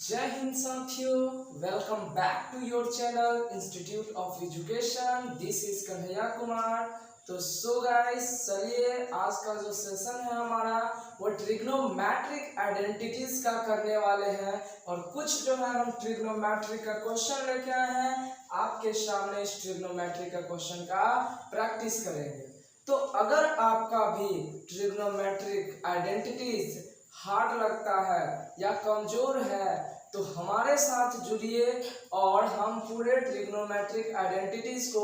जय हिंद साथियों, welcome back to your channel institute of education. This is Kanhaiya Kumar. तो सो गाइस, चलिए आज का जो सेशन है हमारा वो ट्रिग्नोमेट्रिक आइडेंटिटीज का करने वाले हैं और कुछ जो है हम ट्रिग्नोमेट्रिक का क्वेश्चन लेके आए हैं आपके सामने। इस ट्रिग्नोमेट्रिक का क्वेश्चन का प्रैक्टिस करेंगे। तो अगर आपका भी ट्रिग्नोमेट्रिक आइडेंटिटीज हार्ड लगता है या कमजोर है तो हमारे साथ जुड़िए और हम पूरे ट्रिग्नोमेट्रिक आइडेंटिटीज को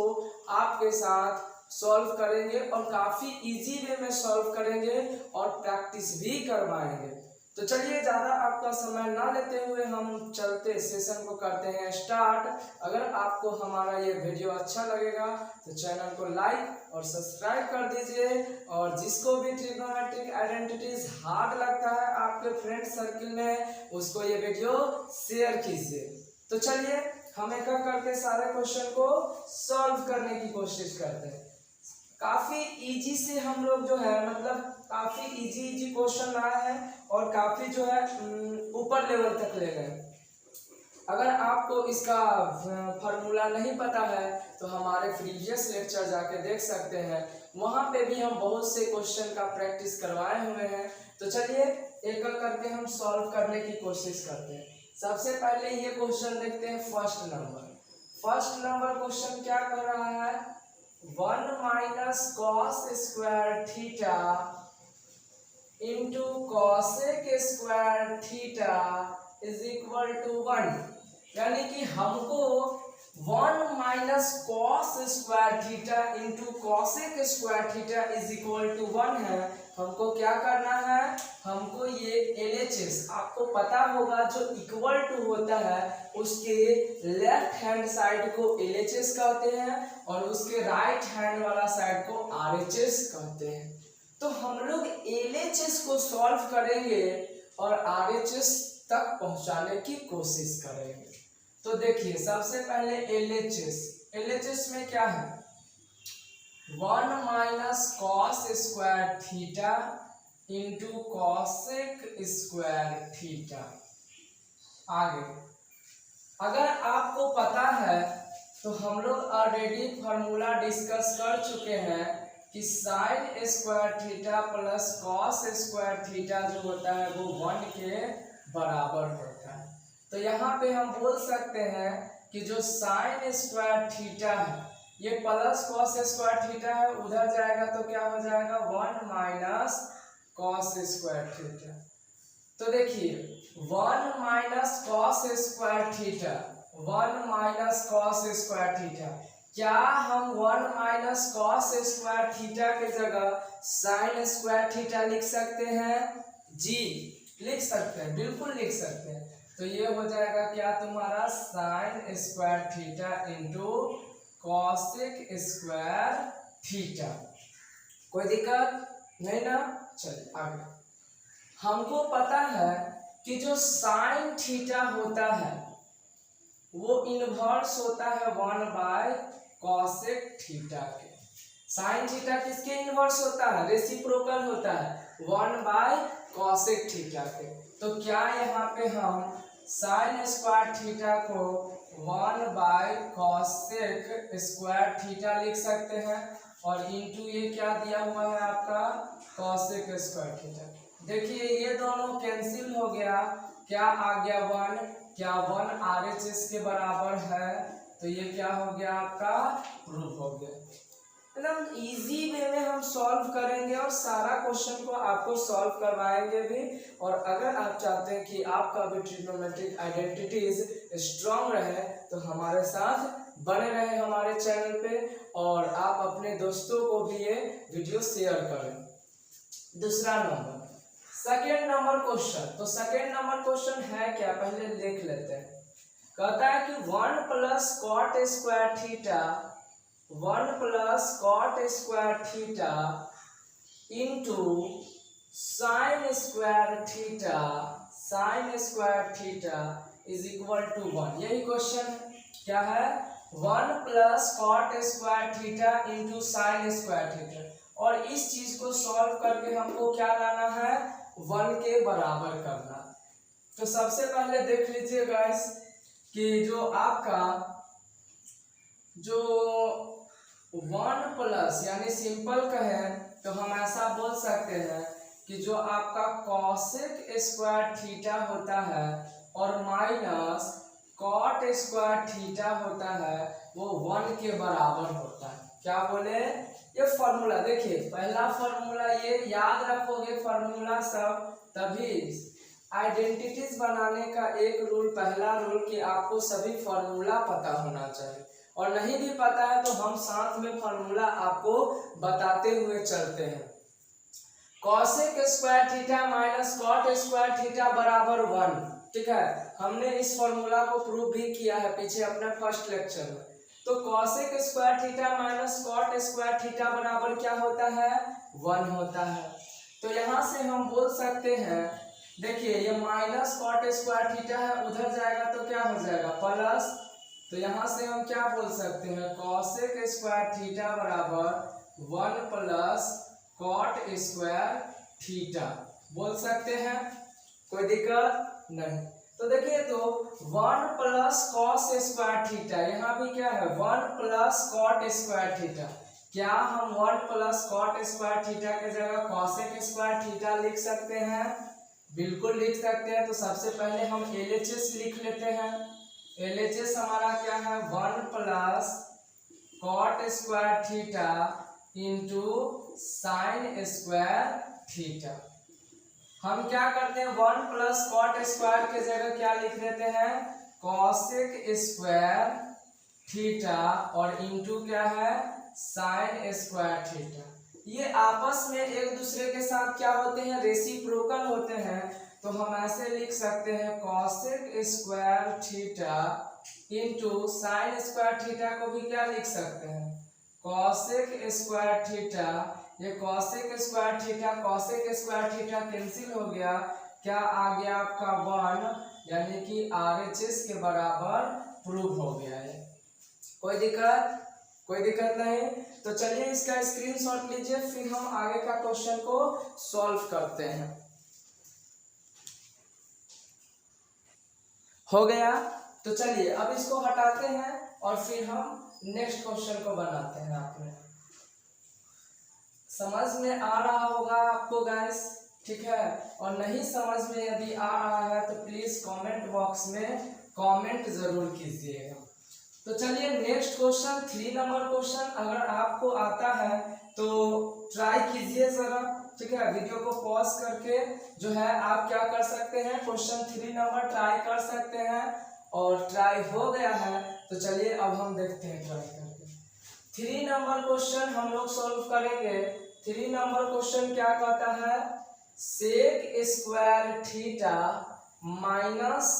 आपके साथ सॉल्व करेंगे और काफी इजी वे में सॉल्व करेंगे और प्रैक्टिस भी करवाएंगे। तो चलिए ज़्यादा आपका समय ना लेते हुए हम चलते सेशन को करते हैं स्टार्ट। अगर आपको हमारा ये वीडियो अच्छा लगेगा तो चैनल को लाइक और सब्सक्राइब कर दीजिए और जिसको भी ट्रिग्नोमेट्रिक आइडेंटिटीज हार्ड लगता है आपके फ्रेंड सर्किल में उसको ये वीडियो शेयर कीजिए। तो चलिए हम एक एक करके सारे क्वेश्चन को सॉल्व करने की कोशिश करते हैं। काफी इजी से हम लोग जो है मतलब काफी इजी क्वेश्चन लाए हैं और काफी जो है ऊपर लेवल तक ले गए। अगर आपको इसका फार्मूला नहीं पता है तो हमारे प्रीवियस लेक्चर जाके देख सकते हैं, वहाँ पे भी हम बहुत से क्वेश्चन का प्रैक्टिस करवाए हुए हैं। तो चलिए एक एक करके हम सॉल्व करने की कोशिश करते हैं। सबसे पहले ये क्वेश्चन देखते हैं फर्स्ट नंबर क्वेश्चन क्या कर रहा है, 1 minus cos square theta into cosec square theta is equal to 1। यानी कि हमको 1 minus cos square theta into cosec square theta is equal to 1 है। हमको क्या करना है, हमको ये LHS आपको पता होगा जो इक्वल टू होता है उसके लेफ्ट हैंड साइड को LHS कहते हैं और उसके राइट हैंड वाला साइड को RHS कहते हैं। तो हम लोग LHS को सॉल्व करेंगे और RHS तक पहुंचाने की कोशिश करेंगे। तो देखिए सबसे पहले LHS में क्या है, 1 minus cos square theta into cosec square theta. आगे अगर आपको पता है तो हम लोग ऑलरेडी फार्मूला डिस्कस कर चुके हैं कि sign square theta plus cos square theta जो होता है वो 1 के बराबर होता है। तो यहाँ पे हम बोल सकते हैं कि जो साइन स्क्वायर थीटा है ये प्लस कॉस स्क्वायर थीटा है, उधर जाएगा तो क्या हो जाएगा 1 माइनस कॉस स्क्वायर थीटा। तो देखिए 1 minus cos square theta, 1 minus cos square theta, क्या हम 1 माइनस कॉस स्क्वायर थीटा के जगह साइन स्क्वायर थीटा लिख सकते हैं? जी लिख सकते हैं, बिल्कुल लिख सकते हैं। तो ये हो जाएगा क्या तुम्हारा sign square theta into cosec square theta. कोई दिक्कत नहीं ना। चलिए आगे, हमको पता है कि जो साइन थीटा होता है वो इनवर्स होता है 1 बाय कॉसेक थीटा के। साइन थीटा किसके इनवर्स होता है, रेसिप्रोकल होता है 1 बाय कॉसेक थीटा के। तो क्या यहाँ पे हम साइन स्क्वायर थीटा को 1 बाय कॉसेक स्क्वायर थीटा लिख सकते हैं और इंटू ये क्या दिया हुआ है आपका कॉसेक स्क्वायर थीटा। देखिए ये दोनों कैंसिल हो गया, क्या आ गया 1, क्या 1 RHS के बराबर है तो ये क्या हो गया आपका प्रूफ हो गया। एकदम इजी वे में हम सॉल्व करेंगे और सारा क्वेश्चन को आपको सॉल्व करवाएंगे भी। और अगर आप चाहते हैं कि आपका भी ट्रिग्नोमेट्रिक आइडेंटिटीज स्ट्रांग रहे तो हमारे साथ बने रहे हमारे चैनल पे और आप अपने दोस्तों को भी ये वीडियो शेयर करें। दूसरा नंबर, सेकेंड नंबर क्वेश्चन। तो सेकेंड नंबर क्वेश्चन है क्या, पहले देख लेते हैं। कहता है कि 1 plus cot square theta, 1 plus cot square theta into sine square theta, sine square theta is equal to 1। यही क्वेश्चन क्या है, 1 plus cot square theta into sine square theta. और इस चीज को सॉल्व करके हमको क्या लाना है, 1 के बराबर करना। तो सबसे पहले देख लीजिए गाइस कि जो आपका जो 1 प्लस यानी सिंपल कहें तो हम ऐसा बोल सकते हैं कि जो आपका कॉसेक स्क्वायर थीटा होता है और माइनस कॉट स्क्वायर थीटा होता है वो 1 के बराबर होता है। क्या बोले? ये फॉर्मूला देखिए, पहला फॉर्मूला ये याद रखोगे फॉर्मूला सब, तभी आइडेंटिटीज बनाने का एक रूल, पहला रूल कि आपको सभी फॉर्मूला पता होना चाहिए, और नहीं भी पता है तो हम साथ में फॉर्मूला आपको बताते हुए चलते हैं। Cosec square theta minus cot square theta बराबर 1, ठीक है। हमने इस फॉर्मूला को प्रूव भी किया है पीछे अपने फर्स्ट लेक्चर में। तो cosec square theta minus cot square theta बराबर क्या होता है? 1 होता है। तो यहाँ से हम बोल सकते हैं, देखिए ये माइनस कॉट स्क्वायर थीटा है, उधर जाएगा तो क्या हो जाएगा? प्लस। तो यहाँ से हम क्या बोल सकते हैं? कॉसेक स्क्वायर थीटा बराबर 1 प्लस कॉट स्क्वायर थीटा बोल सकते हैं, कोई दिक्कत नहीं। तो देखिए तो 1 प्लस कॉस स्क्वायर थीटा, यहाँ भी क्या है? 1 प्लस कॉट स्क्वायर थीटा। क्या हम 1 प्लस कॉट स्क्वायर थीटा के जगह कॉसेक स्क्वायर थीटा लिख सकते हैं? बिल्कुल लिख सकते हैं। तो सबसे पहले हम LHS लिख लेते हैं। LHS हमारा क्या है? 1 plus cot square theta into sine square theta. हम क्या करते हैं? 1 प्लस कॉट स्क्वायर के जगह क्या लिख देते हैं? कॉसेक स्क्वायर थीटा और इंटू क्या है? Sign square theta. ये आपस में एक दूसरे के साथ क्या होते हैं? रेसिप्रोकल होते हैं। तो हम ऐसे लिख सकते हैं cosec square theta into sine square theta को भी क्या लिख सकते हैं? Cosec square theta. ये cosec square theta cosec square theta cancel हो गया, क्या आ गया आपका? 1, यानी कि RHS के बराबर प्रूव हो गया है। कोई दिक्कत? कोई दिक्कत नहीं। तो चलिए इसका स्क्रीनशॉट लीजिए, फिर हम आगे का क्वेश्चन को सॉल्व करते हैं। हो गया? तो चलिए अब इसको हटाते हैं और फिर हम नेक्स्ट क्वेश्चन को बनाते हैं। आपने समझ में आ रहा होगा आपको गाइस, ठीक है। और नहीं समझ में यदि आ रहा है तो प्लीज कमेंट बॉक्स में कमेंट जरूर कीजिएगा। तो चलिए नेक्स्ट क्वेश्चन, 3 नंबर क्वेश्चन अगर आपको आता है तो ट्राई कीजिए जरा, ठीक है। वीडियो को पॉज करके जो है आप क्या कर सकते हैं? क्वेश्चन 3 नंबर ट्राई कर सकते हैं। और ट्राई हो गया है तो चलिए अब हम देखते हैं ट्राई करके। 3 नंबर क्वेश्चन हम लोग सॉल्व करेंगे। 3 नंबर क्वेश्चन क्या कहता है? सेक स्क्वायर थीटा माइनस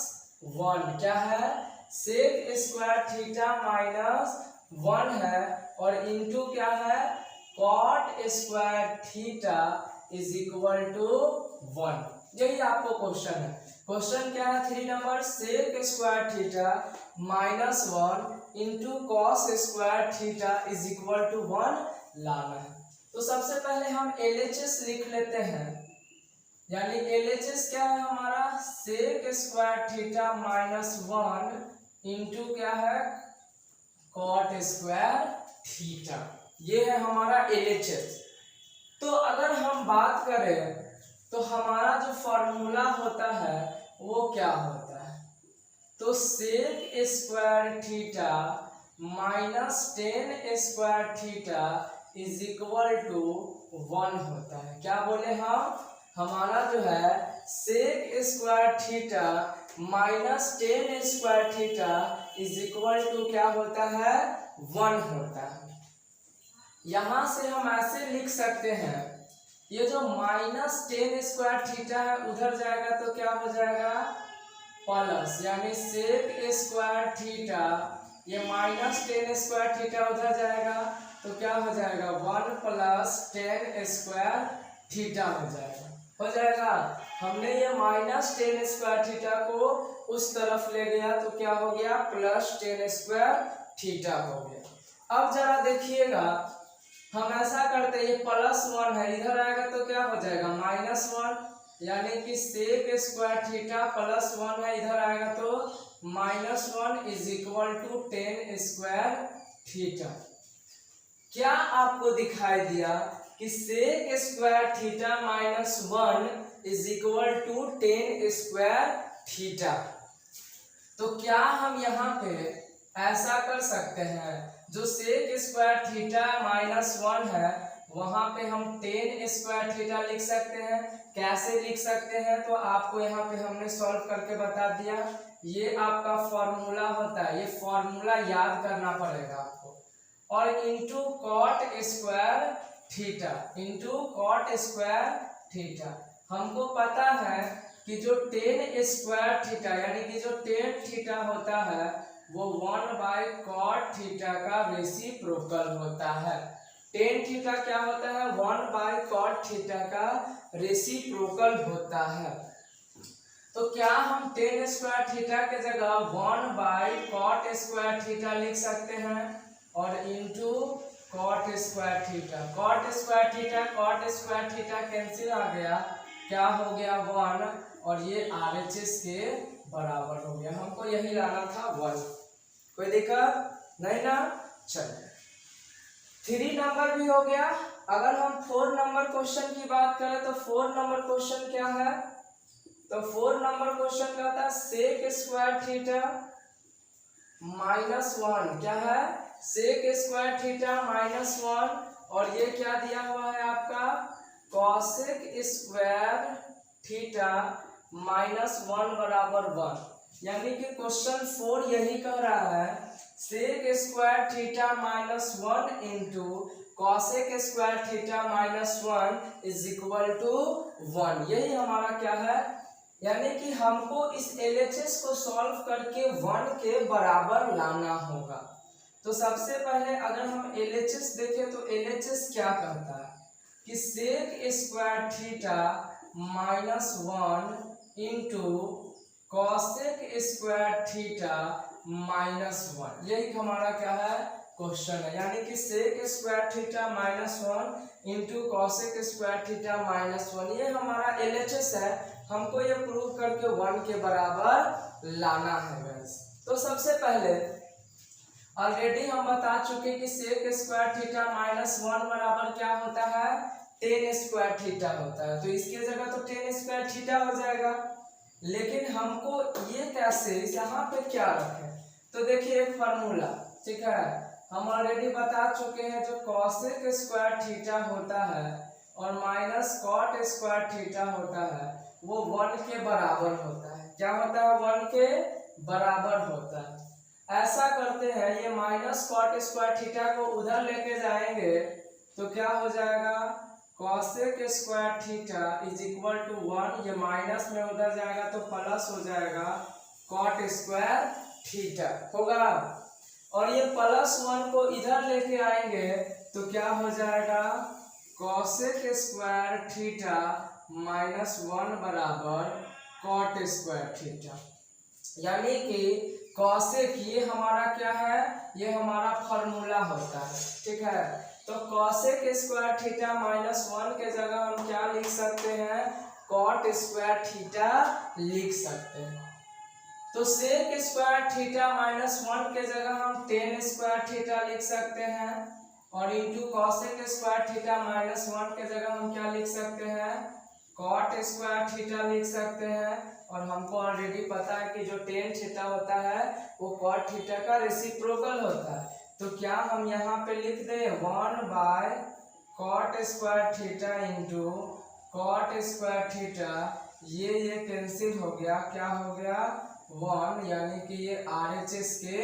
1 क्या है? सेक स्क्वायर थीटा माइनस 1 है और इंटू क्या है? Cot square theta is equal to 1। यही आपको क्वेश्चन है। क्वेश्चन क्या है? 3 number, sec square theta minus 1 into cos square theta is equal to 1 लाना है। तो सबसे पहले हम LHS लिख लेते हैं, यानी LHS क्या है हमारा? Sec square theta minus 1 into क्या है? Cot square theta. ये है हमारा LHS। तो अगर हम बात करें तो हमारा जो फॉर्मूला होता है वो क्या होता है? तो sec square theta minus 10 square theta is equal to 1 होता है। क्या बोले हम? हमारा जो है sec square theta minus 10 square theta is equal to क्या होता है? 1 होता है। यहां से हम ऐसे लिख सकते हैं, ये जो माइनस 10 स्क्वायर थीटा है उधर जाएगा तो क्या हो जाएगा? प्लस, यानी सेक स्क्वायर थीटा, ये माइनस 10 स्क्वायर थीटा उधर जाएगा तो क्या हो जाएगा? 1 प्लस 10 स्क्वायर थीटा हो जाएगा। हो जाएगा। हमने ये माइनस 10 स्क्वायर थीटा को उस तरफ ले गया तो क्या हो गया? प्लस 10 स्क्वायर थीटा हो गया। अब जरा देखिएगा, हम ऐसा करते हैं, ये +1 है, इधर आएगा तो क्या हो जाएगा? -1। यानी कि सेक स्क्वायर थीटा प्लस 1 है, इधर आएगा तो -1 is equal to ten square theta. क्या आपको दिखाई दिया कि sec square theta -1 is equal to ten square theta. तो क्या हम यहाँ पे ऐसा कर सकते हैं, जो सेक स्क्वायर थीटा -1 है वहां पे हम टेन स्क्वायर थीटा लिख सकते हैं। कैसे लिख सकते हैं तो आपको यहाँ पे हमने सॉल्व करके बता दिया। ये आपका फॉर्मूला होता है, ये फॉर्मूला याद करना पड़ेगा आपको। और into cot square theta, into cot square theta. हमको पता है कि जो टेन स्क्वायर थीटा यानी कि जो टेन थीटा होता है वो 1/cot थीटा का रेसिप्रोकल होता है। टेन थीटा क्या होता है, 1/cot थीटा का रेसिप्रोकल होता है। तो क्या हम टेन स्क्वायर थीटा के जगह 1/cot स्क्वायर थीटा लिख सकते हैं और into cot square theta. cot square theta cancel आ गया, क्या हो गया 1 और ये RHS के बराबर हो गया। हमको यही लाना था 1, कोई दिक्कत नहीं ना। चलिए 3 नंबर भी हो गया। अगर हम 4 नंबर क्वेश्चन की बात करें तो 4 नंबर क्वेश्चन क्या है, तो 4 नंबर क्वेश्चन क्या था, सेक स्क्वायर थीटा -1 क्या है, सेक स्क्वायर थीटा -1 और ये क्या दिया हुआ है आपका कॉसेक स्क्वायर थीटा -1 बराबर 1। यानी कि क्वेश्चन 4 यही कह रहा है sec square theta -1 into cosec square theta -1 is equal to 1। यही हमारा क्या है, यानी कि हमको इस LHS को सॉल्व करके 1 के बराबर लाना होगा। तो सबसे पहले अगर हम LHS देखें तो LHS क्या कहता है कि sec square theta -1 into cosec square theta -1, यही हमारा क्या है क्वेश्चन है। यानी कि sec square theta -1 into cosec square theta -1 ये हमारा LHS है। हमको ये प्रूव करके 1 के बराबर लाना है गाइस। तो सबसे पहले ऑलरेडी हम बता चुके कि सेक स्क्वायर थीटा -1 बराबर क्या होता है, टेन स्क्वायर थीटा होता है। तो इसके जगह तो टेन स्क्वायर थीटा हो जाएगा। लेकिन हमको ये कैसे यहाँ पे क्या रखें, तो देखिए एक फार्मूला, ठीक है, हम ऑलरेडी बता चुके हैं जो कॉसेक स्क्वायर थीटा होता है और माइनस कॉट स्क्वायर थीटा होता है वो 1 के बराबर होता है। क्या होता है, 1 के बराबर होता है। ऐसा करते हैं, ये माइनस कॉट स्क्वायर थीटा को उधर लेके जाएंगे तो क्या हो जाएगा, cosec square theta is equal to 1, ये माइनस में उधर जाएगा तो प्लस हो जाएगा कॉट स्क्वायर थीटा होगा। और ये +1 को इधर लेके आएंगे तो क्या हो जाएगा, कॉसेक स्क्वायर थीटा -1 बराबर कॉट स्क्वायर थीटा। यानी कि कॉसेक ये हमारा क्या है, ये हमारा फॉर्मूला होता है, ठीक है। तो कॉसेक स्क्वायर थीटा -1 के जगह हम क्या लिख सकते हैं, कॉट स्क्वायर थीटा लिख सकते हैं। तो सेक स्क्वायर थीटा -1 के जगह हम टेन स्क्वायर थीटा लिख सकते हैं और इंटू कॉसेक स्क्वायर थीटा -1 के जगह हम क्या लिख सकते हैं, कॉट स्क्वायर थीटा लिख सकते हैं। और हमको ऑलरेडी पता है कि जो टेन थीटा होता है वो कॉट थीटा का रेसिप्रोकल होता है। तो क्या हम यहाँ पे लिख दें 1/cot square theta into cot square theta, ये कैंसिल हो गया, क्या हो गया 1, यानी कि ये RHS के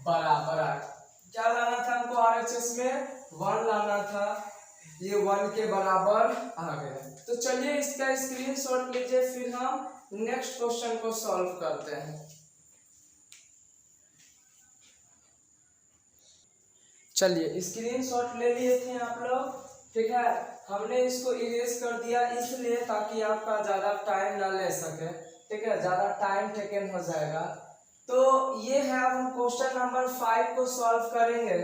बराबर आ गया। क्या लाना था हमको RHS में, 1 लाना था, ये 1 के बराबर आ गया। तो चलिए इसका स्क्रीनशॉट लीजिए, फिर हम नेक्स्ट क्वेश्चन को सॉल्व करते हैं। चलिए स्क्रीनशॉट ले लिए थे आप लोग, ठीक है। हमने इसको इरेज कर दिया इसलिए ताकि आपका ज़्यादा टाइम ना ले सके, ठीक है, ज़्यादा टाइम टेकन हो जाएगा। तो ये है, अब हम क्वेश्चन नंबर 5 को सॉल्व करेंगे।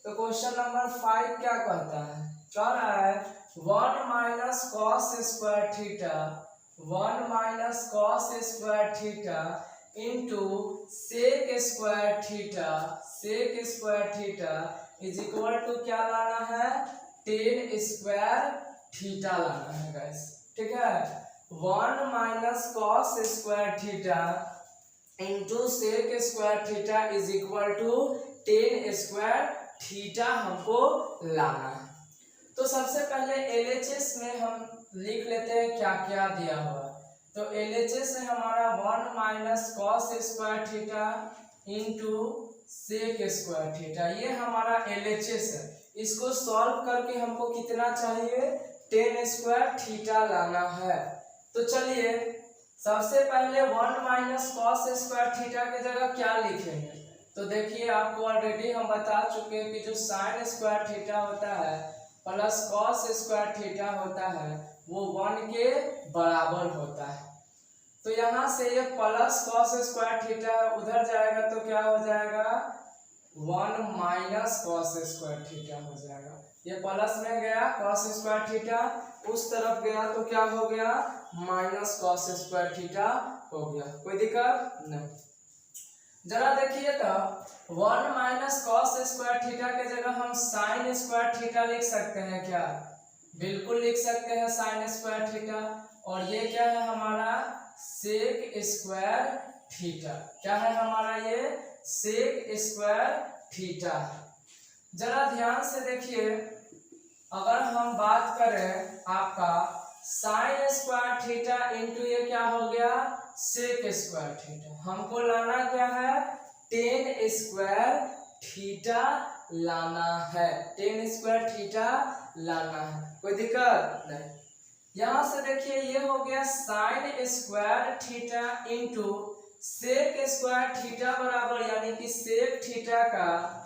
तो क्वेश्चन नंबर 5 क्या कहता है, क्या रहा है, 1 - cos square theta 1 minus cos square theta into sec square theta is equal to क्या लाना है, टेन स्क्वायर थीटा लाना है गाइस। ठीक है, 1 minus cos square theta into sec square theta is equal to ten square theta हमको लाना है। तो सबसे पहले एलएचएस में हम लिख लेते हैं क्या क्या दिया हुआ। तो एलएचएस है हमारा 1 minus cos square theta into sec square theta, ये हमारा एलएचएस है। इसको सॉल्व करके हमको कितना चाहिए, टेन स्क्वायर थीटा लाना है। तो चलिए सबसे पहले 1 माइनस कॉस स्क्वायर थीटा की जगह क्या लिखेंगे। तो देखिए आपको ऑलरेडी हम बता चुके हैं कि जो साइन स्क्वायर थीटा होता है प्लस कॉस स्क्वायर थीटा होता है वो 1 के बराबर होता है। तो यहाँ से ये प्लस कॉस स्क्वायर थीटा उधर जाएगा तो क्या हो जाएगा, 1 माइनस कॉस स्क्वायर थीटा हो जाएगा। ये प्लस में गया कॉस स्क्वायर थीटा, उस तरफ गया तो क्या हो गया, माइनस कॉस स्क्वायर थीटा हो गया। कोई दिक्कत नहीं। जरा देखिए तो 1 माइनस कॉस स्क्वायर थीटा के जगह हम साइन स्क्वायर थीटा लिख सकते हैं क्या, बिल्कुल लिख सकते हैं साइन स्क्वायर थीटा। और ये क्या है हमारा, सेक स्क्वायर थीटा। क्या है हमारा, ये सेक स्क्वायर थीटा है। जरा ध्यान से देखिए, अगर हम बात करें आपका साइन स्क्वायर थीटा इंटू ये क्या हो गया, सेक स्क्वायर थीटा, हमको लाना क्या है, टेन स्क्वायर थीटा लाना है, टेन स्क्वायर थीटा लाना है। कोई दिक्कत नहीं। यहां से देखिए ये हो गया sine square theta into sec square theta बराबर, यानी कि सेक थीटा का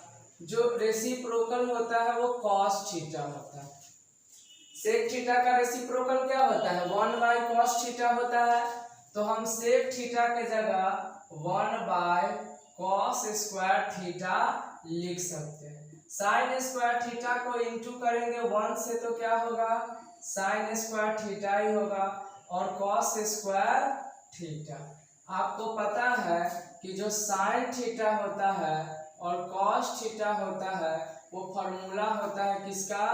जो रेसिप्रोकल होता है वो कॉस थीटा होता है। सेक थीटा का रेसिप्रोकल क्या होता है, 1 बाय कॉस थीटा होता है। तो हम सेक थीटा के जगह 1 बाय कॉस स्क्वायर थीटा लिख सकते हैं। साइन स्क्वायर थीटा को इंटू करेंगे 1 से तो क्या होगा, साइन स्क्वायर थीटा ही होगा, और कॉस स्क्वायर थीटा। आपको पता है कि जो साइन थीटा होता है और कॉस थीटा होता है वो फॉर्मूला होता है किसका,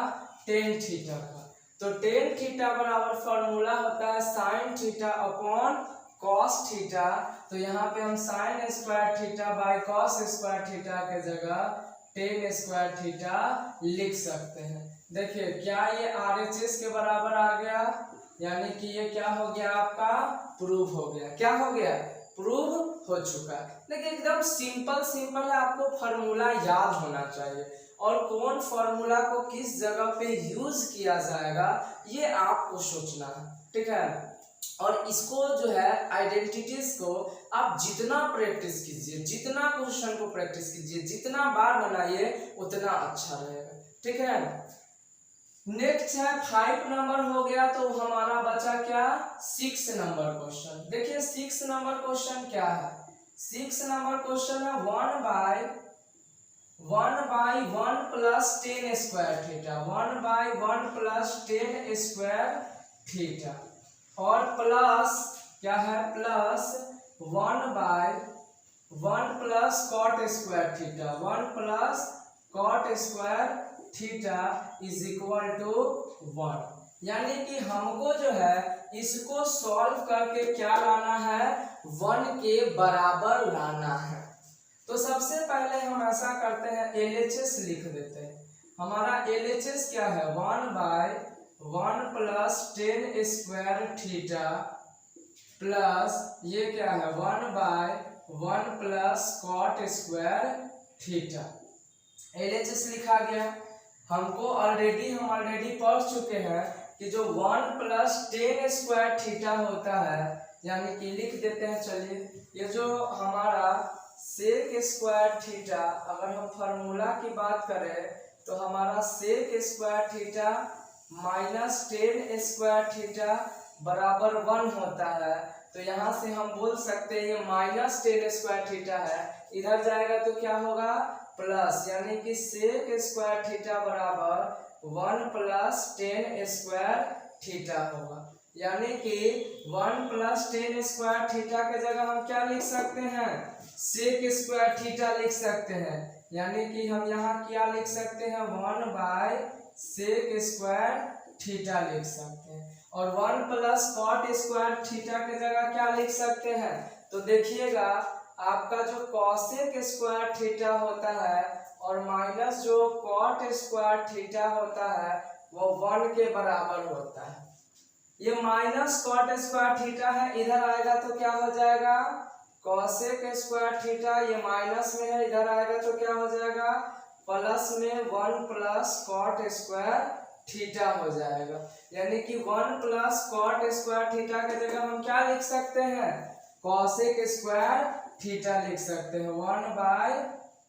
टेन थीटा का। तो टेन थीटा बराबर फॉर्मूला होता है sine theta upon cos theta. तो यहाँ पे हम sign square theta by cos square theta के जगह टेन स्क्वायर थीटा लिख सकते हैं। देखिए क्या ये आरएचएस के बराबर आ गया, यानी कि ये क्या हो गया आपका, प्रूफ हो गया। क्या हो गया, प्रूव हो चुका है। लेकिन एकदम सिंपल है, आपको फॉर्मूला याद होना चाहिए और कौन फॉर्मूला को किस जगह पे यूज किया जाएगा ये आपको सोचना है। ठीक है, और इसको जो है आइडेंटिटीज को आप जितना प्रैक्टिस कीजिए, जितना क्वेश्चन को प्रैक्टिस कीजिए, जितना बार बनाइए उतना अच्छा रहेगा। ठीक है, नेक्स्ट है 5 नंबर हो गया, तो हमारा बचा क्या, 6 नंबर क्वेश्चन। देखिए 6 नंबर क्वेश्चन क्या है, 6 नंबर क्वेश्चन है 1 by 1 plus 10 square theta, 1 by 1 plus 10 square theta, और प्लस क्या है, plus 1 by 1 plus cot square theta, 1 plus cot square theta is equal to 1। यानी कि हमको जो है इसको सॉल्व करके क्या लाना है, 1 के बराबर लाना है। तो सबसे पहले हम ऐसा करते हैं, एलएचएस लिख देते हैं। हमारा एलएचएस क्या है, 1 by 1 plus 10 square theta plus ये क्या है, 1 by 1 plus cot square theta. LHS लिखा गया। हम ऑलरेडी पढ़ चुके हैं कि जो 1 प्लस 10 स्क्वायर थीटा होता है, यानी कि लिख देते हैं। चलिए ये जो हमारा सेक स्क्वायर थीटा, अगर हम फार्मूला की बात करें तो हमारा sec square theta minus 10 square theta बराबर 1 होता है। तो यहाँ से हम बोल सकते हैं ये माइनस 10 स्क्वायर थीटा है, इधर जाएगा तो क्या होगा, प्लस, यानी कि सेक स्क्वायर थीटा बराबर 1 प्लस 10 स्क्वायर थीटा होगा। यानी कि 1 प्लस टेन स्क्वायर थीटा के जगह हम क्या लिख सकते हैं, सेक स्क्वायर थीटा लिख सकते हैं। यानी कि हम यहाँ क्या लिख सकते हैं, 1 बाय सेक स्क्वायर थीटा लिख सकते हैं। और 1 प्लस कॉट स्क्वायर थीटा के जगह क्या लिख सकते हैं, तो देखिएगा आपका जो कॉसेक स्क्वायर थीटा होता है और माइनस जो कॉट स्क्वायर थीटा होता है वो 1 के बराबर होता है। ये माइनस कॉट स्क्वायर थीटा है, इधर आएगा तो क्या हो जाएगा, कॉसेक स्क्वायर थीटा, ये माइनस में है, इधर आएगा तो क्या हो जाएगा, प्लस में 1 प्लस कॉट स्क्वायर थीटा हो जाएगा। यानी कि 1 प्लस कॉट स्क्वायर थीटा के जगह हम क्या लिख सकते हैं, कॉसेक स्क्वायर थीटा लिख सकते हैं। 1 बाय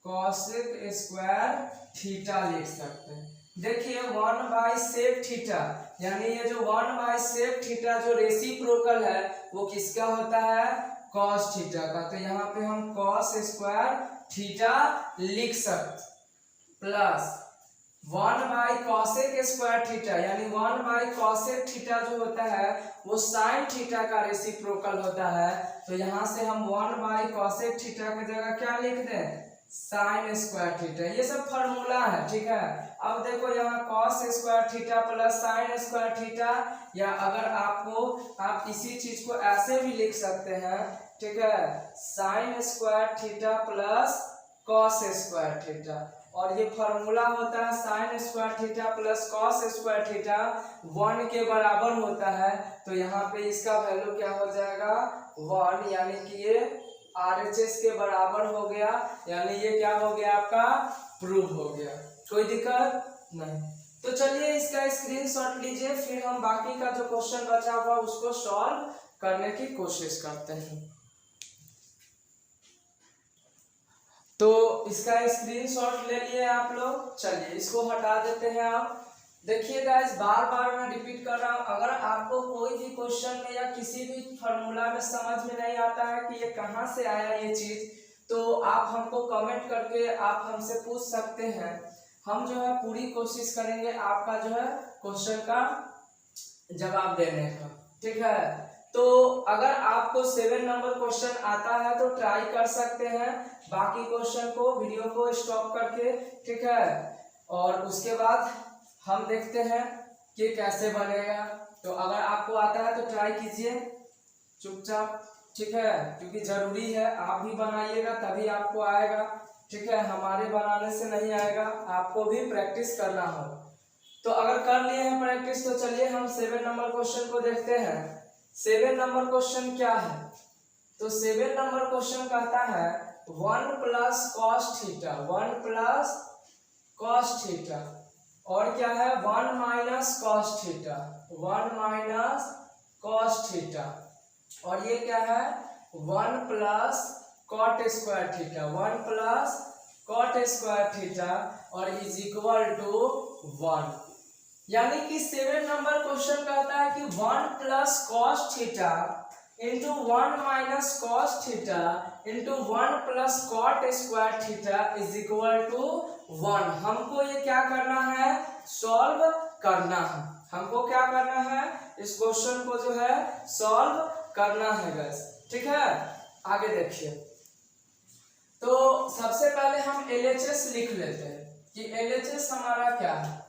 कॉसेक स्क्वायर थीटा लिख सकते हैं। देखिए 1 बाय सेक थीटा, यानी ये जो 1 बाय सेक थीटा जो रेसिप्रोकल है वो किसका होता है, कॉस थीटा का। तो यहाँ पे हम कॉस स्क्वायर थीटा लिख सकते, plus 1 bye cosec square theta, यानी 1 बाय कॉसेक थीटा जो होता है वो साइन थीटा का रेसिप्रोकल होता है। तो यहाँ से हम 1 बाय कॉसेक थीटा की जगह क्या लिख दें, साइन स्क्वायर थीटा। ये सब फॉर्मूला है, ठीक है। अब देखो यहाँ cos square theta plus sign square theta, या अगर आपको आप इसी चीज को ऐसे भी लिख सकते हैं, ठीक है, sign square theta plus cos square theta. और ये फॉर्मूला होता है sign square theta plus cos square theta 1 के बराबर होता है। तो यहाँ पे इसका वैल्यू क्या हो जाएगा, 1, यानी कि ये RHS के बराबर हो गया, यानी ये क्या हो गया, आपका प्रूव हो गया। कोई दिक्कत नहीं। तो चलिए इसका स्क्रीनशॉट लीजिए, फिर हम बाकी का जो क्वेश्चन बचा हुआ उसको सॉल्व करने की कोशिश करते हैं। तो इसका स्क्रीनशॉट ले लिए आप लोग, चलिए इसको हटा देते हैं। आप देखिए गाइस, बार बार मैं रिपीट कर रहा हूँ, अगर आपको कोई भी क्वेश्चन में या किसी भी फॉर्मूला में समझ में नहीं आता है कि ये कहाँ से आया ये चीज, तो आप हमको कमेंट करके आप हमसे पूछ सकते हैं। हम जो है पूरी कोशिश करेंगे आपका जो है क्वेश्चन का जवाब देने का, ठीक है। तो अगर आपको 7 नंबर क्वेश्चन आता है तो ट्राई कर सकते हैं, बाकी क्वेश्चन को वीडियो को स्टॉप करके, ठीक है। और उसके बाद हम देखते हैं कि कैसे बनेगा। तो अगर आपको आता है तो ट्राई कीजिए चुपचाप, ठीक है, क्योंकि जरूरी है आप भी बनाइएगा तभी आपको आएगा, ठीक है। हमारे बनाने से नहीं आएगा, आपको भी प्रैक्टिस करना हो। तो अगर कर लिए हैं प्रैक्टिस तो चलिए हम 7 नंबर क्वेश्चन को देखते हैं। 7 नंबर क्वेश्चन क्या है, तो 7 नंबर क्वेश्चन कहता है 1 plus cos theta, 1 plus cos theta, और क्या है 1 minus cos theta, 1 minus cos theta, और ये क्या है 1 plus cot square theta, 1 plus cot square theta, और इज इक्वल टू 1। यानी कि 7 नंबर क्वेश्चन कहता है कि 1 plus cos theta into 1 minus cos theta into 1 plus cot square theta is equal to 1। हमको ये क्या करना है, सॉल्व करना है। हमको क्या करना है, इस क्वेश्चन को जो है सॉल्व करना है गाइस, ठीक है। आगे देखिए, तो सबसे पहले हम LHS लिख लेते हैं कि LHS हमारा क्या है।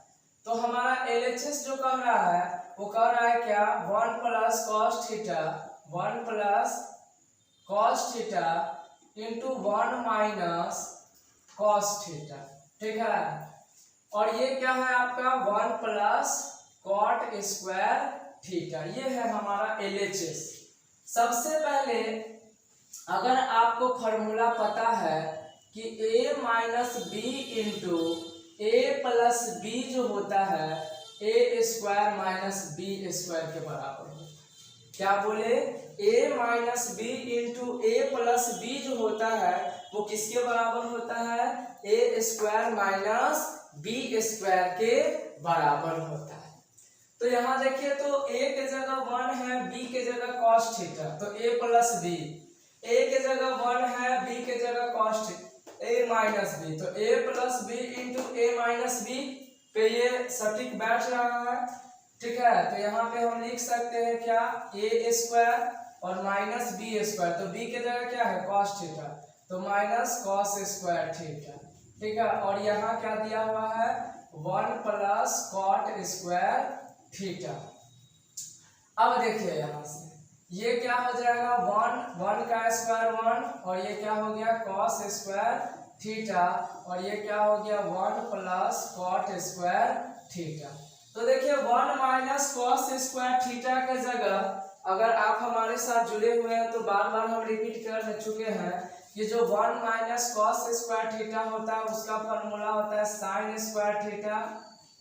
तो हमारा LHS जो कह रहा है वो कह रहा है क्या, 1 plus cos theta, 1 plus cos theta into 1 minus cos theta, ठीक है। और ये क्या है आपका 1 प्लस कॉट स्क्वायर थीटा, ये है हमारा LHS। सबसे पहले अगर आपको फॉर्मूला पता है कि a minus B into A plus B जो होता है A square minus B square के बराबर है। क्या बोले, a minus B into A plus B जो होता है वो किसके बराबर होता है, A square minus B square के बराबर होता है। तो यहाँ देखिए, तो a के जगह 1 है, b के जगह cos थीटा, तो a प्लस बी, a के जगह 1 है, b के जगह cos a माइनस बी, तो a plus B into A minus B पे ये सटीक बैठ रहा है। ठीक है। तो यहाँ पे हम लिख सकते हैं क्या, ए स्क्वायर और माइनस बी स्क्वायर, तो बी के जगह क्या है कॉस थीटा, तो माइनस कॉस स्क्वायर थीटा। ठीक है, और यहाँ क्या दिया हुआ है 1 प्लस कॉट स्क्वायर थीटा। अब देखिए यहाँ से ये क्या हो जाएगा 1 का स्क्वायर 1 और ये क्या हो गया कॉस स्क्वायर थीटा और ये क्या हो गया 1 प्लस कॉट स्क्वायर थीटा। तो देखिए 1 माइनस कॉस स्क्वायर थीटा के जगह अगर आप हमारे साथ जुड़े हुए हैं तो बार बार हम रिपीट कर चुके हैं कि जो 1 माइनस कॉस स्क्वायर थीटा होता है उसका फॉर्मूला होता है साइन स्क्वायर थीटा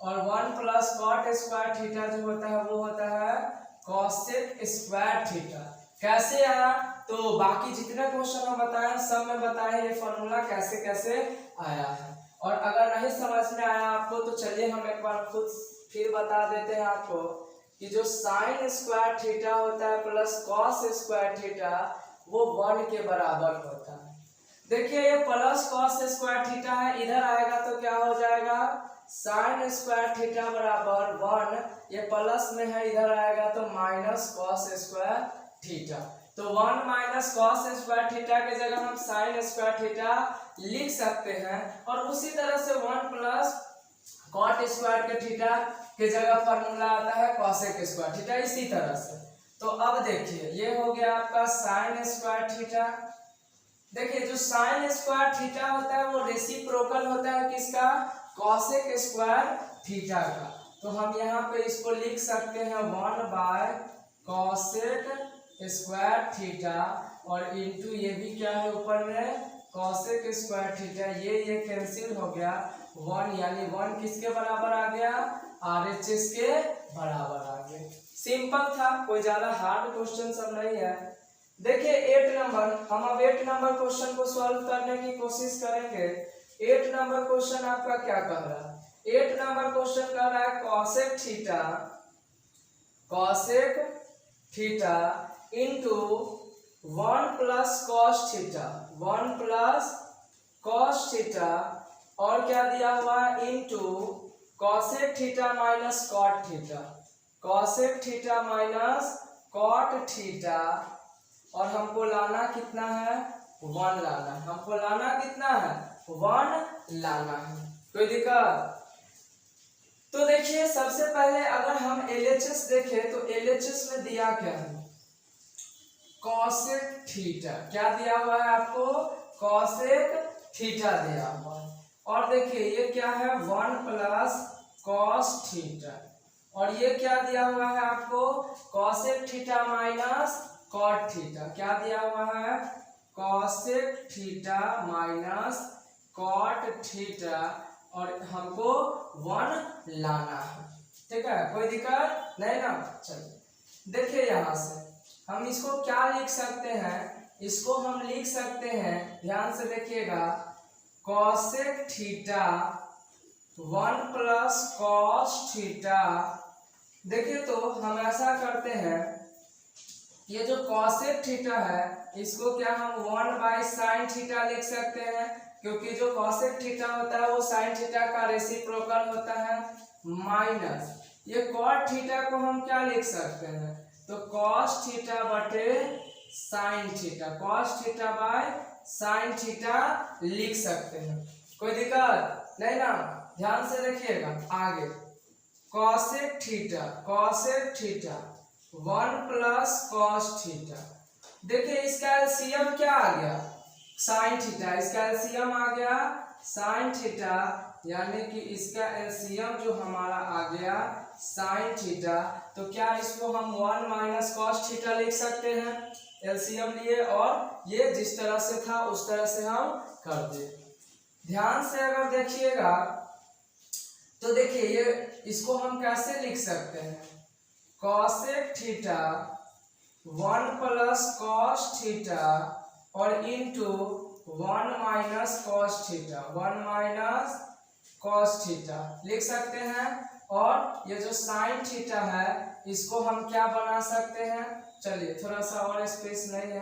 और 1 प्लस कॉट स्क्वायर थीटा जो होता है वो होता है कॉसेक स्क्वायर थीटा। कैसे आया, तो बाकी जितने क्वेश्चन हम बताए सब में बताए ये फॉर्मूला कैसे कैसे आया है। और अगर नहीं समझ में आया आपको तो चलिए हम एक बार खुद फिर बता देते हैं आपको कि जो साइन स्क्वायर थीटा होता है प्लस कॉस स्क्वायर थीटा वो 1 के बराबर होता है। देखिए ये प्लस कॉस स्क्वायर थीटा है, इधर आएगा तो क्या हो जाएगा साइन स्क्वायर थीटा बराबर 1, ये प्लस में है इधर आएगा तो माइनस कॉस स्क्वायर थीटा। तो 1 माइनस कॉस स्क्वायर थीटा के जगह हम साइन स्क्वायर थीटा लिख सकते हैं और उसी तरह से 1 प्लस कॉट स्क्वायर के थीटा के जगह फॉर्मूला आता है कॉसेक स्क्वायर थीटा, इसी तरह से। तो अब देखिए ये हो गया आपका साइन स्क्वायर थीटा। देखिए जो साइन स्क्वायर थीटा होता है वो रेसिप्रोकल होता है किसका कॉसेक स्क्वायर थीटा का। तो हम यहाँ पे इसको लिख सकते हैं 1 बाय कॉसेक स्क्वायर थीटा और इनटू ये भी क्या है ऊपर में कॉसेक स्क्वायर थीटा, ये कैंसिल हो गया 1 यानी 1 किसके बराबर आ गया RHS के बराबर आ गया। सिंपल था, कोई ज्यादा हार्ड क्वेश्चन सब नहीं है। देखिए 8 नंबर, हम अब 8 नंबर क्वेश्चन को सॉल्व करने की कोशिश करेंगे। 8 नंबर क्वेश्चन आपका क्या कह रहा है 8 नंबर क्वेश्चन कह रहा है cosec theta into 1 plus cos theta 1 plus cos theta और क्या दिया हुआ है into cosec theta minus cot theta cosec theta minus cot theta और हमको लाना कितना है 1 लाना है, हमको लाना कितना है 1 लाना है। कोई दिक्कत? तो देखिए सबसे पहले अगर हम LHS देखें तो LHS में दिया क्या है कॉसेक थीटा, क्या दिया हुआ है आपको कॉसेक थीटा दिया हुआ है और देखिए ये क्या है 1 प्लस कॉस थीटा और ये क्या दिया हुआ है आपको cosec theta minus cot theta, क्या दिया हुआ है cosec theta minus cot theta और हमको 1 लाना है। ठीक है, कोई दिक्कत नहीं ना। चलिए देखिए यहाँ से हम इसको क्या लिख सकते हैं, इसको हम लिख सकते हैं ध्यान से देखिएगा cosec theta 1 plus cos theta. देखिए तो हम ऐसा करते हैं ये जो कॉसेक थीटा है इसको क्या हम 1 बाई साइन थीटा लिख सकते हैं क्योंकि जो कॉसेक थीटा होता है वो साइन थीटा का रेसिप्रोकल होता है माइनस ये कॉट थीटा को हम क्या लिख सकते हैं तो कॉस थीटा बटे sine theta cos theta by sine theta लिख सकते हैं। कोई दिक्कत नहीं ना, ध्यान से देखिएगा आगे cosec theta 1 plus cos theta. देखिए इसका एलसीएम क्या आ गया साइन थीटा, इसका एलसीएम आ गया साइन थीटा यानी कि इसका एलसीएम जो हमारा आ गया साइन थीटा। तो क्या इसको हम 1 माइनस कॉस थीटा लिख सकते हैं, एलसीएम लिए और ये जिस तरह से था उस तरह से हम कर दे। ध्यान से अगर देखिएगा तो देखिए ये इसको हम कैसे लिख सकते हैं cosec theta 1 plus cos theta और into 1 minus cos theta 1 minus cos theta लिख सकते हैं। और ये जो साइन थीटा है इसको हम क्या बना सकते हैं, चलिए थोड़ा सा और स्पेस नहीं है,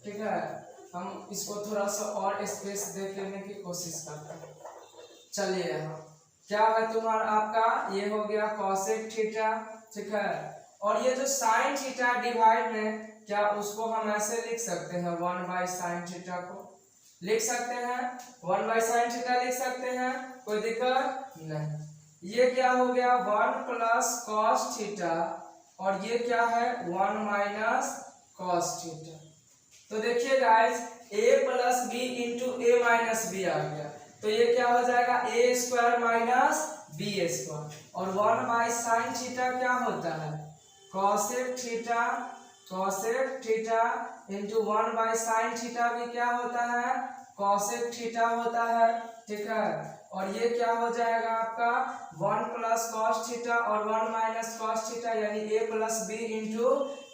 ठीक है हम इसको थोड़ा सा और स्पेस देने की कोशिश करते हैं। चलिए यहाँ क्या है तुम्हारा आपका ये हो गया कॉसेक थीटा ठीक है। और ये जो साइन थीटा डिवाइड में क्या उसको हम ऐसे लिख सकते हैं 1 बाई साइन थीटा को लिख सकते हैं 1 बाई साइन थीटा लिख सकते हैं, कोई दिक्कत नहीं। ये क्या हो गया 1 प्लस कॉस थीटा और ये क्या है 1 माइनस कॉस थीटा। तो देखिए guys a plus B into A minus b आ गया, तो ये क्या हो जाएगा a square minus B square. और 1 बाई साइन थीटा क्या होता है cosec theta into 1 by sine theta भी क्या होता है कॉसेक थीटा होता है, ठीक है। और ये क्या हो जाएगा आपका 1 प्लस कॉस थीटा और 1 माइनस कॉस थीटा यानी a plus B into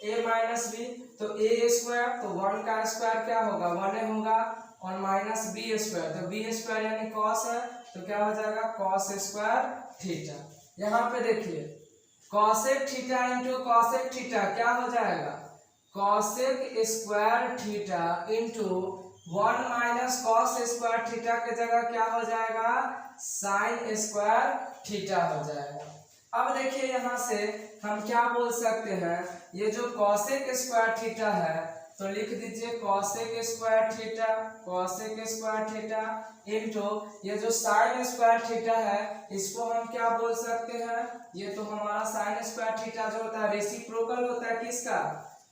A minus B, तो ए स्क्वायर तो 1 का स्क्वायर क्या होगा 1 होगा और माइनस बी स्क्वायर तो बी स्क्वायर यानी कॉस है, तो क्या हो जाएगा कॉस स्क्वायर थीटा। यहाँ पे देखिए cosec theta into cosec theta क्या हो जाएगा cosec square theta into 1 minus cos square theta के जगह क्या हो जाएगा साइन स्क्वायर थीटा हो जाएगा। अब देखिए यहाँ से हम क्या बोल सकते हैं, ये जो कॉसेक स्क्वायर थीटा है तो लिख दीजिए कॉसेक स्क्वायर थीटा इनटू ये जो साइन स्क्वायर थीटा है इसको हम क्या बोल सकते हैं, ये तो हमारा साइन स्क्वायर थीटा जो होता है रेसिप्रोकल होता है किसका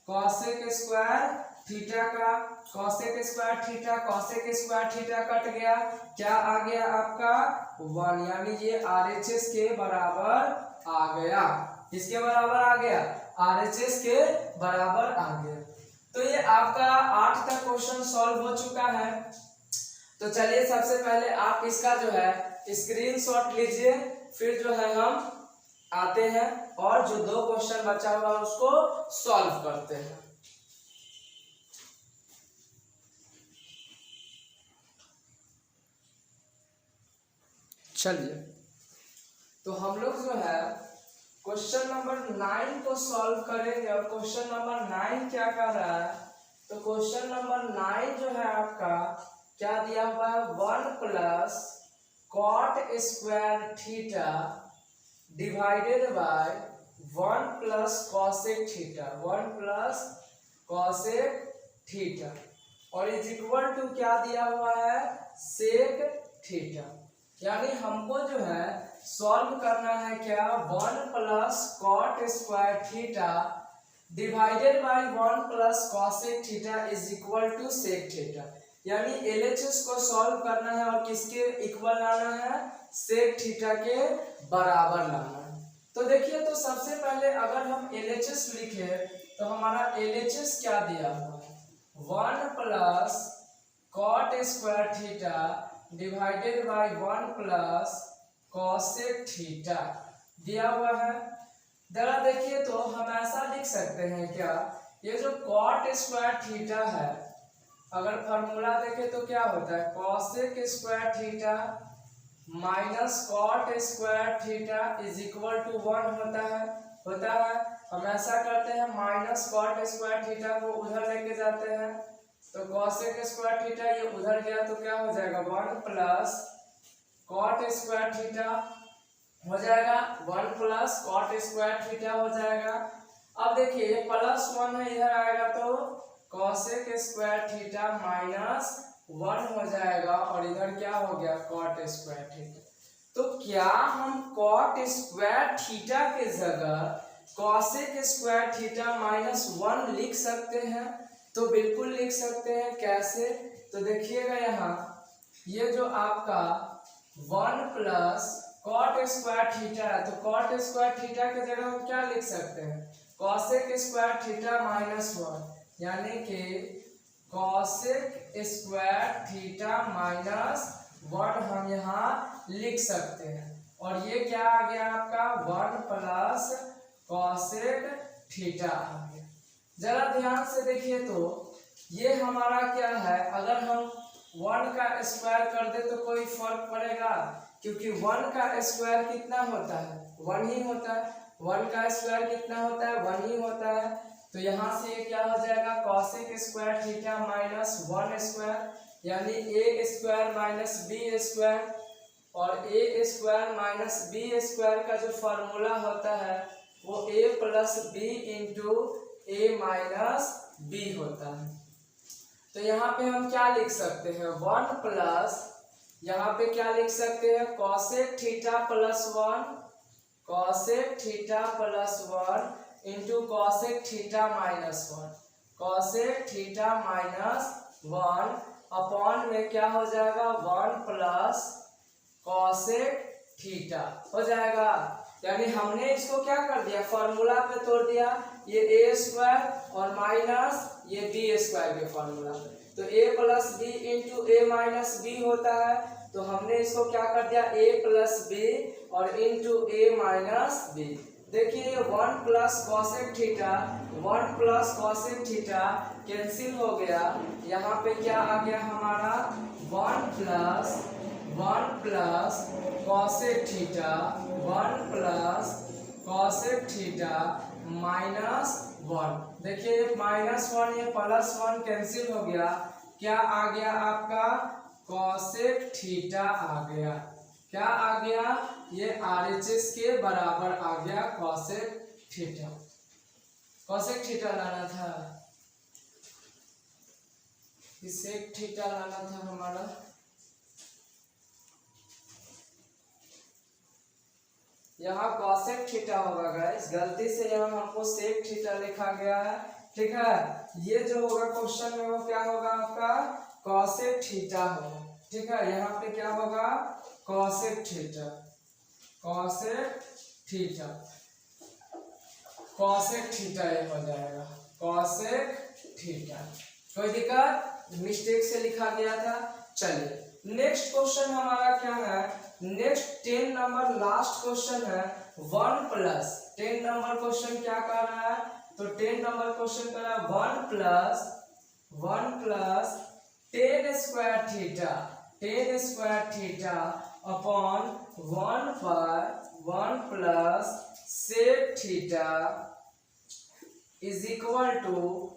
कॉसेक स्क्वायर थीटा का। कॉसेक स्क्वायर थीटा कट गया, क्या आ गया आपका 1 यानी ये RHS के बराबर आ गया। किसके बराबर आ गया RHS के बराबर आ गया। तो ये आपका 8 का क्वेश्चन सॉल्व हो चुका है। तो चलिए सबसे पहले आप इसका जो है स्क्रीनशॉट लीजिए, फिर जो है हम आते हैं और जो 2 क्वेश्चन बचा हुआ उसको सॉल्व करते हैं। चलिए तो हम लोग जो है क्वेश्चन नंबर 9 को सॉल्व करेंगे और क्वेश्चन नंबर 9 क्या कर रहा है, तो क्वेश्चन नंबर 9 जो है आपका क्या दिया हुआ है 1 plus cot square theta divided by 1 plus cosec theta और इज इक्वल टू क्या दिया हुआ है सेक थीटा। यानी हमको जो है सॉल्व करना है क्या 1 plus cot square theta divided by 1 plus cosec theta is equal to sec theta. यानी LHS को सॉल्व करना है और किसके इक्वल लाना है सेक थीटा के बराबर लाना है। तो देखिए तो सबसे पहले अगर हम LHS लिखे तो हमारा LHS क्या दिया हुआ है 1 plus cot square theta divided by 1 plus cosec theta दिया हुआ है। जरा देखिए तो हम ऐसा लिख सकते हैं क्या, ये जो कॉट स्क्वायर थीटा है अगर फॉर्मूला देखें तो क्या होता है cosec square theta minus cot square theta is equal to 1 होता है। हम ऐसा करते हैं माइनस कॉट स्क्वायर थीटा को उधर लेके जाते हैं तो कॉसेक स्क्वायर थीटा ये उधर गया तो क्या हो जाएगा 1 प्लस कॉट स्क्वायर थीटा हो जाएगा 1 प्लस कॉट स्क्वायर थीटा हो जाएगा। अब देखिए ये +1 है इधर आएगा तो कॉसेक स्क्वायर थीटा माइनस 1 हो जाएगा और इधर क्या हो गया कॉट स्क्वायर थीटा। तो क्या हम कॉट स्क्वायर थीटा के जगह कॉसेक स्क्वायर थीटा माइनस 1 लिख सकते हैं, तो बिल्कुल लिख सकते हैं। कैसे, तो देखिएगा यहाँ ये जो आपका 1 प्लस कॉट स्क्वायर थीटा है तो कॉट स्क्वायर थीटा के जगह हम क्या लिख सकते हैं कॉसेक स्क्वायर थीटा माइनस 1 यानी कि कॉसेक स्क्वायर थीटा माइनस 1 हम यहाँ लिख सकते हैं। और ये क्या आ गया आपका 1 प्लस कॉसेक थीटा आ गया। जरा ध्यान से देखिए तो ये हमारा क्या है, अगर हम 1 का स्क्वायर कर दे तो कोई फर्क पड़ेगा, क्योंकि 1 का स्क्वायर कितना होता है 1 ही होता है। 1 का स्क्वायर कितना होता है 1 ही होता है। तो यहाँ से ये क्या हो जाएगा cosec square theta minus 1 square यानी A square minus B square. और A square minus B square का जो फॉर्मूला होता है वो a plus B into A minus B होता है। तो यहाँ पे हम क्या लिख सकते हैं, 1 प्लस, यहाँ पे क्या लिख सकते हैं, cosec theta plus 1, cosec theta plus 1 into cosec theta minus 1, cosec theta minus 1 upon में क्या हो जाएगा, 1 प्लस कॉसेक थीटा हो जाएगा। यानी हमने इसको क्या कर दिया, फॉर्मूला पे तोड़ दिया, ये ए स्क्वायर और माइनस ये बी स्क्वायर के फॉर्मूला पे। तो ए प्लस बी इंटू ए माइनस बी होता है, तो हमने इसको क्या कर दिया, ए प्लस बी और इंटू ए माइनस बी। देखिए 1 plus cosec theta, 1 plus cosec theta cancel हो गया। यहाँ पे क्या आ गया हमारा, 1 plus cosec theta, 1 plus cosec theta minus 1। देखिए -1 ये +1 कैंसिल हो गया, क्या आ गया आपका, कॉसेक थीटा आ गया। क्या आ गया, ये RHS के बराबर आ गया कॉसेक थीटा। कॉसेक थीटा लाना था, सेक थीटा लाना था हमारा। यहाँ कॉसेक थीटा होगा गाइस, गलती से यहाँ हमको सेक थीटा लिखा गया है, ठीक है। ये जो होगा क्वेश्चन में वो क्या होगा आपका, कॉसेक थीटा होगा, ठीक है। यहाँ पे क्या होगा, cosec theta, cosec theta, cosec theta ये हो जाएगा, कॉसेक थीटा। कोई दिक्कत, मिस्टेक से लिखा गया था। चलिए नेक्स्ट क्वेश्चन हमारा क्या है, नेक्स्ट 10 नंबर लास्ट क्वेश्चन है, 1 प्लस 10 नंबर क्वेश्चन क्या कर रहा है, तो 10 नंबर क्वेश्चन कर रहा है 1 plus 10 square theta, 10 square theta upon 1 पर 1 plus sec theta is equal to,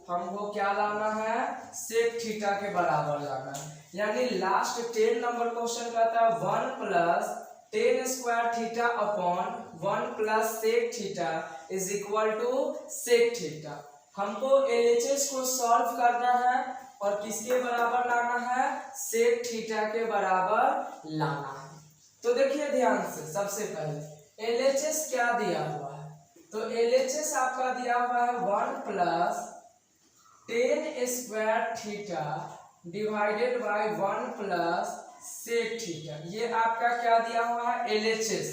हमको क्या लाना है, सेक थीटा के बराबर लाना है। यानी लास्ट 10 नंबर क्वेश्चन कहता है 1 plus 10 square theta upon 1 plus sec theta is equal to sec theta. हमको LHS को सॉल्व करना है और किसके बराबर लाना है, सेक थीटा के बराबर लाना है। तो देखिए ध्यान से, सबसे पहले LHS क्या दिया हुआ है, तो LHS आपका दिया हुआ है 1 plus 10 square theta divided by 1 plus sec theta. ये आपका क्या दिया हुआ है, LHS।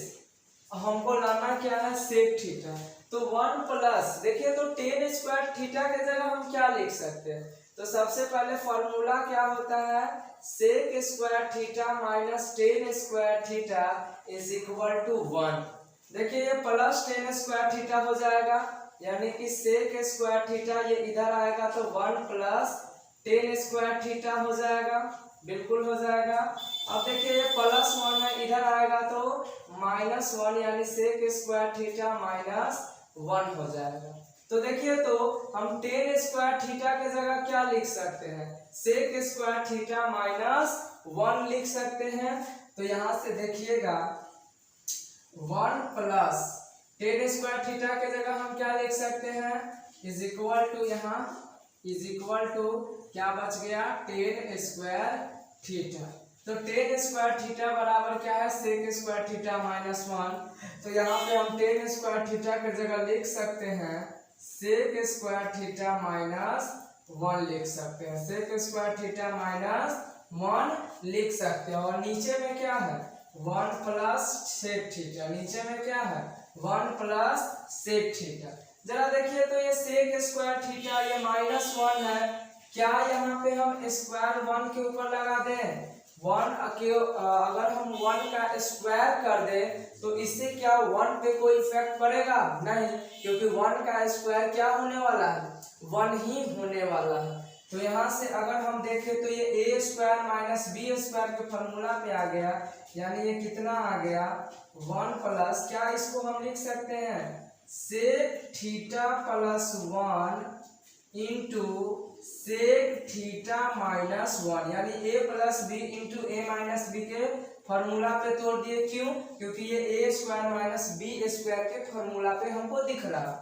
हमको लाना क्या है, सेक थीटा। तो 1 प्लस, देखिए तो 10 स्क्वायर थीटा के जगह हम क्या लिख सकते हैं, तो सबसे पहले फॉर्मूला क्या होता है, sec square theta minus 10 square theta is equal to 1। देखिए ये प्लस 10 स्क्वायर थीटा हो जाएगा, यानी कि सेक स्क्वायर थीटा ये इधर आएगा तो 1 प्लस 10 स्क्वायर थीटा हो जाएगा, बिल्कुल हो जाएगा। अब देखिए ये +1 है, इधर आएगा तो -1, यानी सेक स्क्वायर थीटा माइनस 1 हो जाएगा। तो देखिए तो हम 10 स्क्वायर थीटा के जगह क्या लिख सकते हैं, सेक स्क्वायर थीटा माइनस 1 लिख सकते हैं। तो यहाँ से देखिएगा 1 प्लस 10 स्क्वायर थीटा के जगह हम क्या लिख सकते हैं, इज इक्वल टू, यहाँ इज इक्वल टू क्या बच गया, 10 स्क्वायर थीटा। तो 10 स्क्वायर थीटा बराबर क्या है, सेक स्क्वायर थीटा माइनस 1। तो यहाँ पे हम 10 स्क्वायर थीटा के जगह लिख सकते हैं सेक स्क्वायर थीटा माइनस 1 लिख सकते हैं, सेक स्क्वायर थीटा माइनस 1 लिख सकते हैं। और नीचे में क्या है, 1 प्लस सेक थीटा, नीचे में क्या है, 1 प्लस सेक थीटा। जरा देखिए तो ये सेक स्क्वायर थीटा ये -1 है, क्या यहाँ पे हम स्क्वायर 1 के ऊपर लगा दें, 1 के अगर हम 1 का स्क्वायर कर दें तो इससे क्या 1 पे कोई इफेक्ट पड़ेगा, नहीं, क्योंकि 1 का स्क्वायर क्या होने वाला है, 1 ही होने वाला है। तो यहाँ से अगर हम देखें तो ये a square minus B square के फॉर्मूला पे आ गया, यानी ये कितना आ गया, 1 प्लस क्या, इसको हम लिख सकते हैं sec theta plus 1 into sec theta minus 1, यानी a plus B into A minus B के फॉर्मूला पे तोड़ दिए, क्यों? क्योंकि ये A square minus B square के फॉर्मूला पे हमको दिख रहा।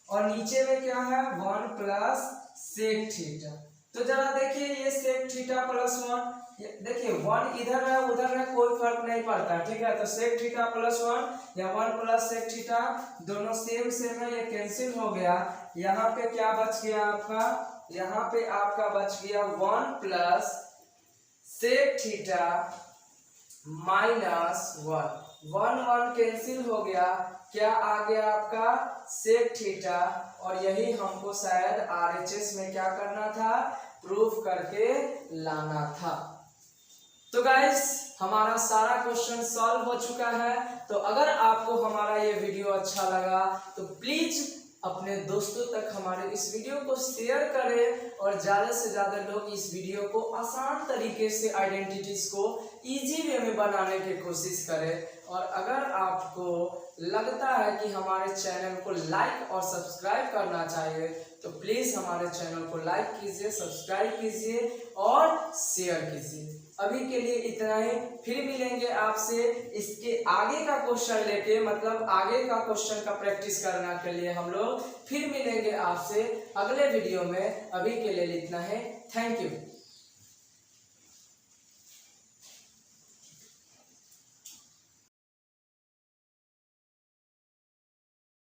और नीचे में क्या है, 1 प्लस सेक थीटा। तो जरा देखिए ये सेक थीटा प्लस 1, देखिए 1 इधर है उधर है कोई फर्क नहीं पड़ता, ठीक है। तो सेक थीटा प्लस 1 या 1 प्लस सेक थीटा दोनों सेम सेम है, ये कैंसिल हो गया। यहाँ पे क्या बच गया आपका, यहाँ पे आपका बच गया 1 plus sec theta minus 1 cancel हो गया, क्या आ गया आपका सेक थीटा। और यही हमको शायद आरएचएस में क्या करना था, प्रूफ करके लाना था। तो गाइस हमारा सारा क्वेश्चन सॉल्व हो चुका है। तो अगर आपको हमारा ये वीडियो अच्छा लगा तो प्लीज अपने दोस्तों तक हमारे इस वीडियो को शेयर करें और ज़्यादा से ज़्यादा लोग इस वीडियो को आसान तरीके से आइडेंटिटीज को इजी वे में बनाने की कोशिश करें। और अगर आपको लगता है कि हमारे चैनल को लाइक और सब्सक्राइब करना चाहिए तो प्लीज़ हमारे चैनल को लाइक कीजिए, सब्सक्राइब कीजिए और शेयर कीजिए। अभी के लिए इतना ही, फिर मिलेंगे आपसे इसके आगे का क्वेश्चन लेके, मतलब आगे का क्वेश्चन का प्रैक्टिस करने के लिए हम लोग फिर मिलेंगे आपसे अगले वीडियो में। अभी के लिए इतना है, थैंक यू।